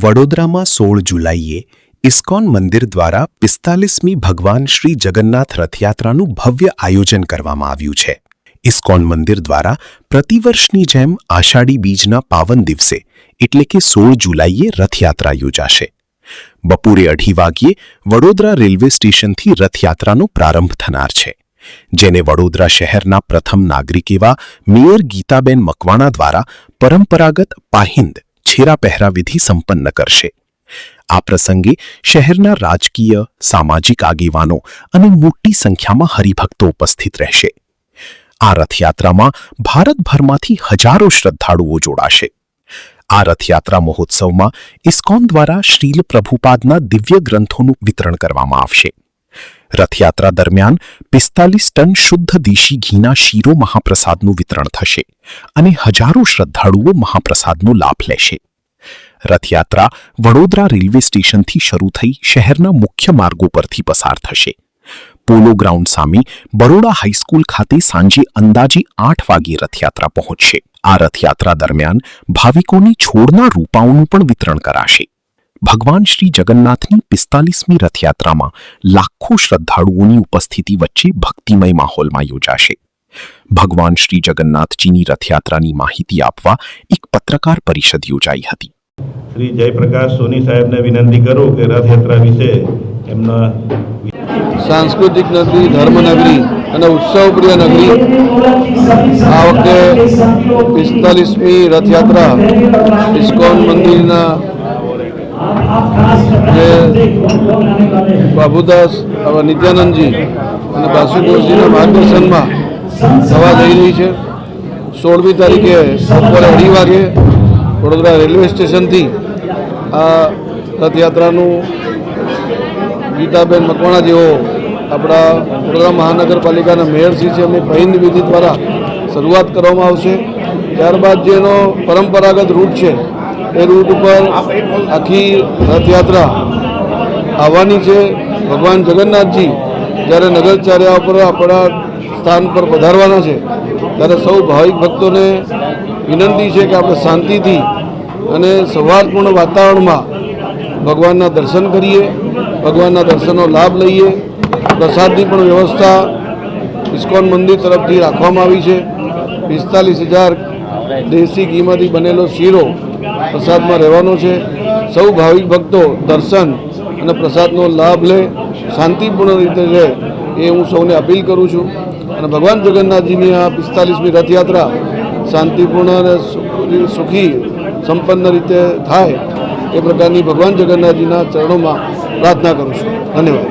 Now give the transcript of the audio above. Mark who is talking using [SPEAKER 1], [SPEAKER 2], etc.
[SPEAKER 1] વડોદરામાં 16 જુલાઈએ ઇસ્કોન મંદિર દ્વારા 45મી ભગવાન શ્રી જગન્નાથ રથયાત્રાનું ભવ્ય આયોજન કરવામાં આવ્યું છે. ઇસ્કોન મંદિર દ્વારા પ્રતિવર્ષની જેમ આષાઢી બીજના પાવન દિવસે એટલે કે 16 જુલાઈએ રથયાત્રા યોજાશે. બપોરે 2:30 વાગ્યે વડોદરા રેલવે સ્ટેશનથી રથયાત્રાનો પ્રારંભ થનાર છે, જેને વડોદરા શહેરના પ્રથમ નાગરિક એવા મેયર ગીતાબેન મકવાણા દ્વારા પરંપરાગત પાહિંદ છેરા પહેરા વિધિ સંપન્ન કરશે. આ પ્રસંગે શહેરના રાજકીય, સામાજિક આગેવાનો અને મોટી સંખ્યામાં હરિભક્તો ઉપસ્થિત રહેશે. આ રથયાત્રામાં ભારતભરમાંથી હજારો શ્રદ્ધાળુઓ જોડાશે. આ રથયાત્રા મહોત્સવમાં ઇસ્કોન દ્વારા શ્રીલ પ્રભુપાદના દિવ્ય ગ્રંથોનું વિતરણ કરવામાં આવશે. રથયાત્રા દરમિયાન 45 ટન શુદ્ધ દેશી ઘીના શીરો મહાપ્રસાદનું વિતરણ થશે અને હજારો શ્રદ્ધાળુઓ મહાપ્રસાદનો લાભ લેશે. રથયાત્રા વડોદરા રેલવે સ્ટેશનથી શરૂ થઈ શહેરના મુખ્ય માર્ગો પરથી પસાર થશે. પોલો ગ્રાઉન્ડ સામે બરોડા હાઈસ્કૂલ ખાતે સાંજે અંદાજે 8 વાગ્યે રથયાત્રા પહોંચશે. આ રથયાત્રા દરમિયાન ભાવિકોને છોડના રૂપાઓનું પણ વિતરણ કરાશે. ભગવાન શ્રી જગન્નાથની 45મી રથયાત્રામાં લાખો શ્રદ્ધાળુઓની ઉપસ્થિતિ વચ્ચે ભક્તિમય માહોલમાં યોજાશે. ભગવાન શ્રી જગન્નાથજીની રથયાત્રાની માહિતી આપવા એક પત્રકાર પરિષદ યોજાઈ હતી.
[SPEAKER 2] શ્રી જયપ્રકાશ સોની સાહેબને વિનંતી કરું કે રથયાત્રા વિશે એમના
[SPEAKER 3] સાંસ્કૃતિક નગરી, ધર્મનગરી અને ઉત્સવપ્રિય નગરી. આ વખતે 45મી રથયાત્રા ઇસ્કોન મંદિરના જે બાબુદાસ નિત્યાનંદજી અને બાસુદાસજીના માર્ગદર્શનમાં થવા જઈ રહી છે. 16મી તારીખે બપોરે 2:30 વાગે વડોદરા રેલવે સ્ટેશનથી આ રથયાત્રાનું ગીતાબેન મકવાણા જેઓ આપણા વડોદરા મહાનગરપાલિકાના મેયરશ્રી છે એમની પહેલ વિધિ દ્વારા શરૂઆત કરવામાં આવશે. ત્યારબાદ જેનો પરંપરાગત રૂટ છે એ રૂટ ઉપર આખી રથયાત્રા આવવાની છે. ભગવાન જગન્નાથજી જ્યારે નગરચર્યા ઉપર આપણા સ્થાન પર પધારવાના છે ત્યારે સૌ ભાવિક ભક્તોને વિનંતી છે કે આપણે શાંતિથી અને સૌહાર્દપૂર્ણ વાતાવરણમાં ભગવાનના દર્શન કરીએ, ભગવાનના દર્શનનો લાભ લઈએ. પ્રસાદની પણ વ્યવસ્થા ઇસ્કોન મંદિર તરફથી રાખવામાં આવી છે. 45,000 દેશી ઘીમાંથી બનેલો શીરો પ્રસાદમાં રહેવાનો છે. સૌ ભાવિક ભક્તો દર્શન અને પ્રસાદનો લાભ લે, શાંતિપૂર્ણ રીતે રહે એ હું સૌને અપીલ કરું છું. અને ભગવાન જગન્નાથજીની આ 45મી રથયાત્રા શાંતિપૂર્ણ અને સુખી સંપન્ન રીતે થાય એ પ્રકારની ભગવાન જગન્નાથજીના ચરણોમાં પ્રાર્થના કરું છું. ધન્યવાદ.